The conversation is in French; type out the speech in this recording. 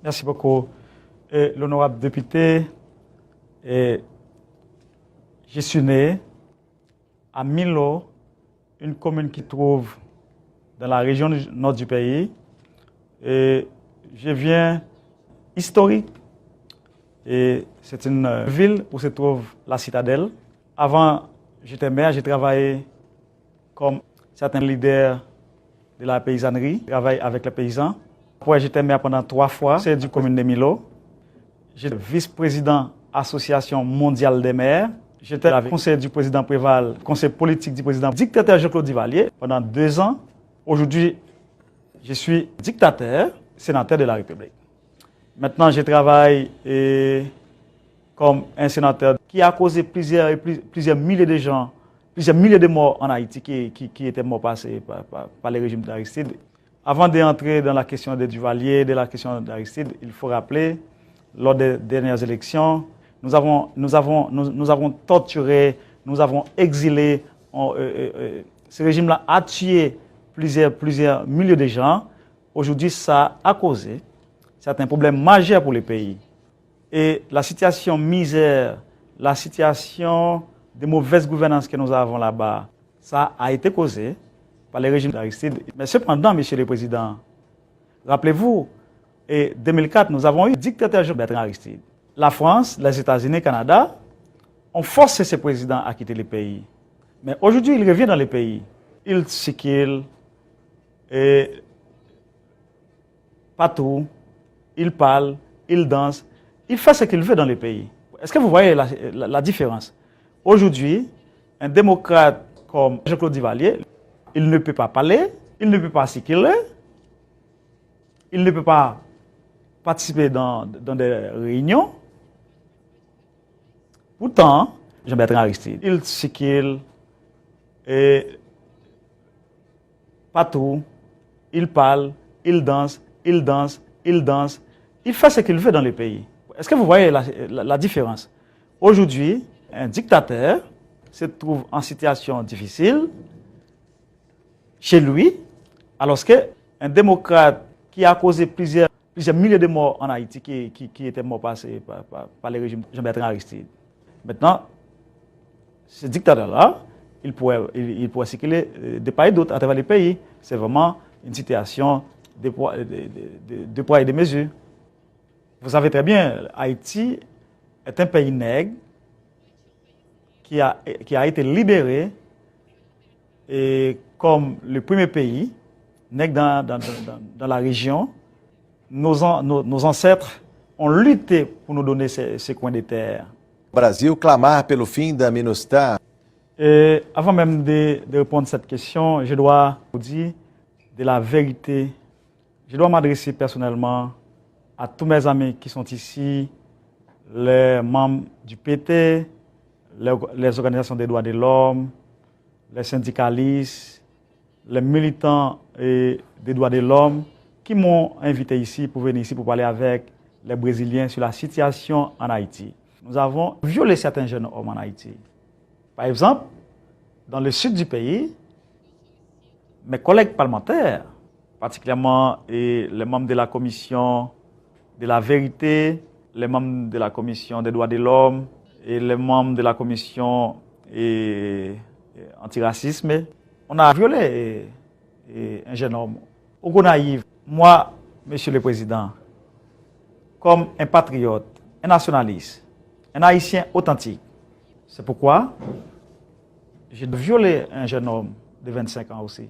Merci beaucoup. L'honorable député, je suis né à Milo, une commune qui se trouve dans la région nord du pays. Et je viens historique. Et c'est une ville où se trouve la citadelle. Avant, j'étais maire, j'ai travaillé comme certains leaders de la paysannerie, je travaille avec les paysans. Après, j'étais maire pendant 3 fois, c'est du commune de Milo. J'étais vice-président Association mondiale des maires. J'étais avec le conseil du président Préval, conseil politique du président dictateur Jean-Claude Duvalier pendant 2 ans. Aujourd'hui, je suis dictateur, sénateur de la République. Maintenant, je travaille comme un sénateur qui a causé plusieurs milliers de gens, plusieurs milliers de morts en Haïti qui étaient morts passés par le régime d'Aristide. Avant d'entrer dans la question de Duvalier, de la question d'Aristide, il faut rappeler, lors des dernières élections, nous avons torturé, nous avons exilé. Ce régime-là a tué plusieurs milliers de gens. Aujourd'hui, ça a causé certains problèmes majeurs pour le pays. Et la situation misère, la situation de mauvaise gouvernance que nous avons là-bas, ça a été causé par le régime d'Aristide. Mais cependant, Monsieur le Président, rappelez-vous, en 2004, nous avons eu le dictateur Bertrand Aristide. La France, les États-Unis, le Canada ont forcé ce président à quitter le pays. Mais aujourd'hui, il revient dans le pays. Il circule et partout, il parle, il danse, il fait ce qu'il veut dans le pays. Est-ce que vous voyez la différence? Aujourd'hui, un démocrate comme Jean-Claude Duvalier, il ne peut pas parler, il ne peut pas circuler, il ne peut pas participer dans des réunions. Pourtant, Jean-Bertrand Aristide, il circule et partout, il parle, il danse, il danse, il danse, il fait ce qu'il veut dans le pays. Est-ce que vous voyez la différence? Aujourd'hui, un dictateur se trouve en situation difficile chez lui, alors qu'un démocrate qui a causé plusieurs milliers de morts en Haïti, qui étaient morts passés par le régime Jean-Bertrand Aristide. Maintenant, ce dictateur-là, il pourrait circuler de part et d'autre à travers les pays. C'est vraiment une situation de poids et de mesure. Vous savez très bien, Haïti est un pays nègre qui a été libéré et comme le premier pays nègre dans la région. Nos ancêtres ont lutté pour nous donner ces coins de terre. Brasil clamar pelo fim da MINUSTAH. Et avant même de répondre à cette question, je dois vous dire de la vérité. Je dois m'adresser personnellement à tous mes amis qui sont ici, les membres du PT, les organisations des droits de l'homme, les syndicalistes, les militants des droits de l'homme, qui m'ont invité ici pour venir ici pour parler avec les Brésiliens sur la situation en Haïti. Nous avons violé certains jeunes hommes en Haïti. Par exemple, dans le sud du pays, mes collègues parlementaires, particulièrement les membres de la commission de la vérité, les membres de la commission des droits de l'homme et les membres de la commission antiracisme, on a violé un jeune homme. Au Gonaïve, moi, Monsieur le Président, comme un patriote, un nationaliste, un Haïtien authentique, c'est pourquoi j'ai violé un jeune homme de 25 ans aussi.